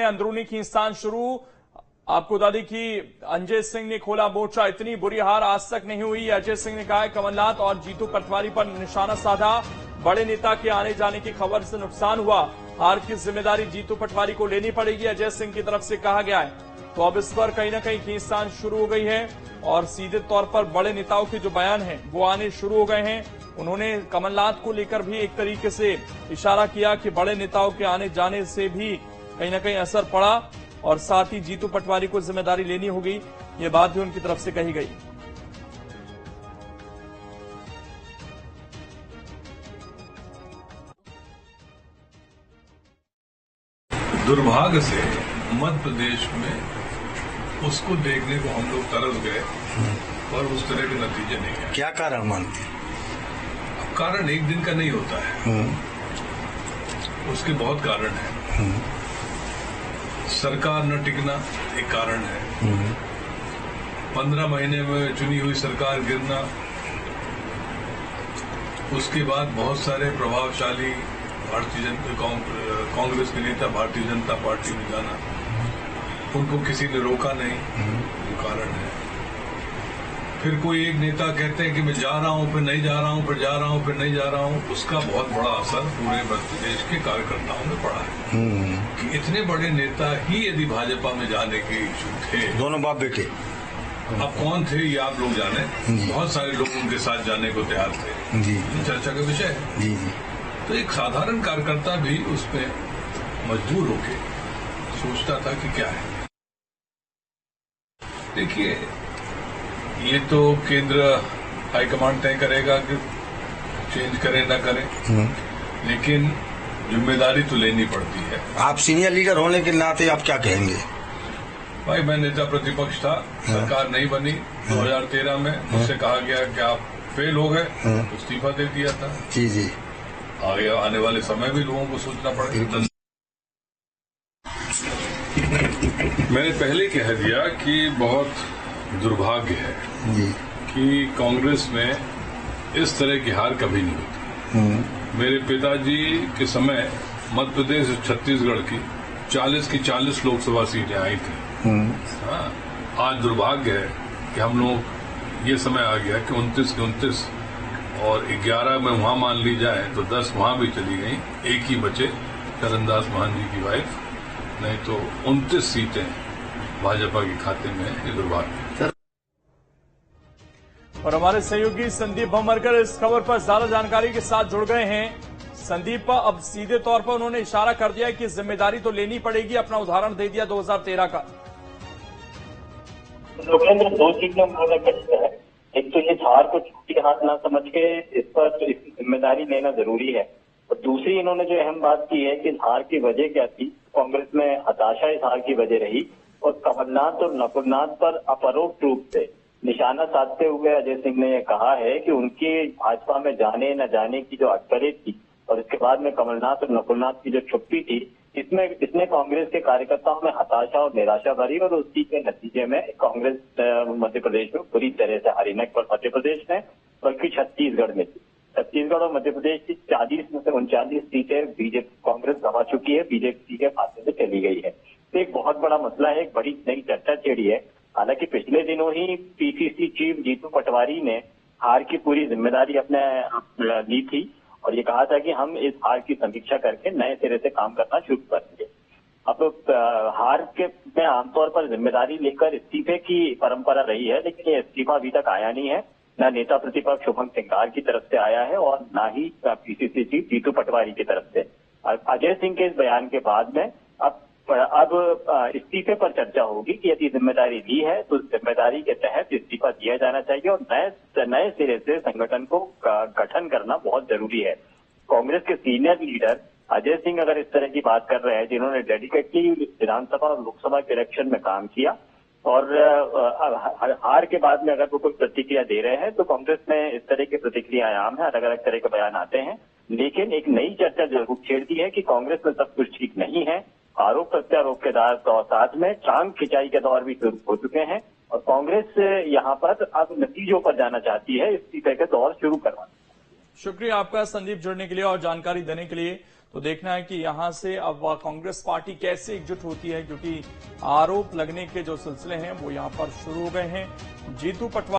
अंदरूनी खींचतान शुरू। आपको बता दें कि अजय सिंह ने खोला मोर्चा। इतनी बुरी हार आज तक नहीं हुई। अजय सिंह ने कहा कमलनाथ और जीतू पटवारी पर निशाना साधा। बड़े नेता के आने जाने की खबर से नुकसान हुआ। हार की जिम्मेदारी जीतू पटवारी को लेनी पड़ेगी, अजय सिंह की तरफ से कहा गया है। तो अब इस पर कहीं ना कहीं खींचतान शुरू हो गई है और सीधे तौर पर बड़े नेताओं के जो बयान हैं वो आने शुरू हो गए हैं। उन्होंने कमलनाथ को लेकर भी एक तरीके से इशारा किया कि बड़े नेताओं के आने जाने से भी कहीं ना कहीं असर पड़ा और साथ ही जीतू पटवारी को जिम्मेदारी लेनी होगी, ये बात भी उनकी तरफ से कही गई। दुर्भाग्य से मध्य प्रदेश में उसको देखने को हम लोग तरस गए और उस तरह के नतीजे नहीं आए। क्या कारण मानते हैं? कारण एक दिन का नहीं होता है, उसके बहुत कारण है। सरकार न टिकना एक कारण है। 15 महीने में चुनी हुई सरकार गिरना, उसके बाद बहुत सारे प्रभावशाली कांग्रेस के नेता भारतीय जनता पार्टी में जाना, उनको किसी ने रोका नहीं, वो कारण है। फिर कोई एक नेता कहते हैं कि मैं जा रहा हूं, फिर नहीं जा रहा हूं, फिर जा रहा हूं, फिर नहीं जा रहा हूं, उसका बहुत बड़ा असर पूरे मध्य प्रदेश के कार्यकर्ताओं में पड़ा है कि इतने बड़े नेता ही यदि भाजपा में जाने के इच्छुक थे, दोनों बाप बेटे, अब कौन थे ये आप लोग जाने, बहुत सारे लोग उनके साथ जाने को तैयार थे, जी चर्चा का विषय है। जी। तो एक साधारण कार्यकर्ता भी उसमें मजबूर होके सोचता था कि क्या है। देखिए, ये तो केंद्र हाईकमांड तय करेगा कि चेंज करे ना करे, लेकिन जिम्मेदारी तो लेनी पड़ती है। आप सीनियर लीडर होने के नाते आप क्या कहेंगे? भाई, मैं नेता प्रतिपक्ष था, सरकार नहीं बनी 2013 में, मुझसे कहा गया कि आप फेल हो गए, इस्तीफा दे दिया था। जी जी। आगे आने वाले समय भी लोगों को सोचना पड़ेगा। मैंने पहले कह दिया कि बहुत दुर्भाग्य है जी कि कांग्रेस में इस तरह की हार कभी नहीं होती। मेरे पिताजी के समय मध्य प्रदेश छत्तीसगढ़ की 40 की 40 लोकसभा सीटें आई थी। हाँ, आज दुर्भाग्य है कि हम लोग ये समय आ गया कि 29 के 29 और 11 में वहां मान ली जाए तो 10 वहां भी चली गई, एक ही बचे चरणदास महंत जी की वाइफ, नहीं तो 29 सीटें भाजपा के खाते में। ये दुर्भाग्य। और हमारे सहयोगी संदीप भमरकर इस खबर पर ज्यादा जानकारी के साथ जुड़ गए हैं। संदीप, अब सीधे तौर पर उन्होंने इशारा कर दिया कि जिम्मेदारी तो लेनी पड़ेगी, अपना उदाहरण दे दिया 2013 का। लोकेंद्र, दो चीजें बोला करते हैं। एक तो ये हार को छुट्टी हाथ ना समझ के इस पर तो इसकी जिम्मेदारी लेना जरूरी है, और दूसरी इन्होंने जो अहम बात की है कि हार की वजह क्या थी। कांग्रेस में हताशा इस हार की वजह रही और कमलनाथ और नकुलनाथ पर अपरोक्ष रूप से निशाना साधते हुए अजय सिंह ने यह कहा है कि उनकी भाजपा में जाने न जाने की जो अटकलें थी और इसके बाद में कमलनाथ और नकुलनाथ की जो चुप्पी थी, इसने कांग्रेस के कार्यकर्ताओं में हताशा और निराशा भरी और उसी के नतीजे में कांग्रेस मध्य प्रदेश में बुरी तरह से हारी। न केवल मध्य प्रदेश में बल्कि छत्तीसगढ़ में थी। छत्तीसगढ़ और मध्य प्रदेश की 40 में से 39 सीटें बीजेपी कांग्रेस गंवा चुकी है, बीजेपी के खाते में चली गई है। तो एक बहुत बड़ा मसला है, एक बड़ी नई चर्चा छेड़ी है। हालांकि पिछले दिनों ही पीसीसी चीफ जीतू पटवारी ने हार की पूरी जिम्मेदारी अपने ली थी और ये कहा था कि हम इस हार की समीक्षा करके नए सिरे से काम करना शुरू करेंगे। अब हार के में आमतौर पर जिम्मेदारी लेकर इस्तीफे की परंपरा रही है, लेकिन ये इस्तीफा अभी तक आया नहीं है। न नेता प्रतिपक्ष शुभम सिंघार की तरफ से आया है और न ही पीसीसी चीफ जीतू पटवारी की तरफ से। अजय सिंह के इस बयान के बाद में अब इस्तीफे पर चर्चा होगी कि यदि जिम्मेदारी ली है तो जिम्मेदारी के तहत इस्तीफा दिया जाना चाहिए और नए सिरे से संगठन को गठन करना बहुत जरूरी है। कांग्रेस के सीनियर लीडर अजय सिंह अगर इस तरह की बात कर रहे हैं, जिन्होंने डेडिकेटली विधानसभा और लोकसभा के इलेक्शन में काम किया और हार के बाद में अगर वो कोई प्रतिक्रिया दे रहे हैं, तो कांग्रेस में इस तरह की प्रतिक्रियाएं आम है, अलग अलग तरह के बयान आते हैं। लेकिन एक नई चर्चा जरूर छेड़ दी है कि कांग्रेस में सब कुछ ठीक नहीं है। आरोप प्रत्यारोप के साथ में टांग खिंचाई के दौर भी शुरू हो चुके हैं और कांग्रेस यहाँ पर अब नतीजों पर जाना चाहती है, इस्तीफे के दौर शुरू करवाना। शुक्रिया आपका संदीप जुड़ने के लिए और जानकारी देने के लिए। तो देखना है कि यहां से अब कांग्रेस पार्टी कैसे एकजुट होती है, क्योंकि आरोप लगने के जो सिलसिले हैं वो यहां पर शुरू हो गए हैं। जीतू पटवारी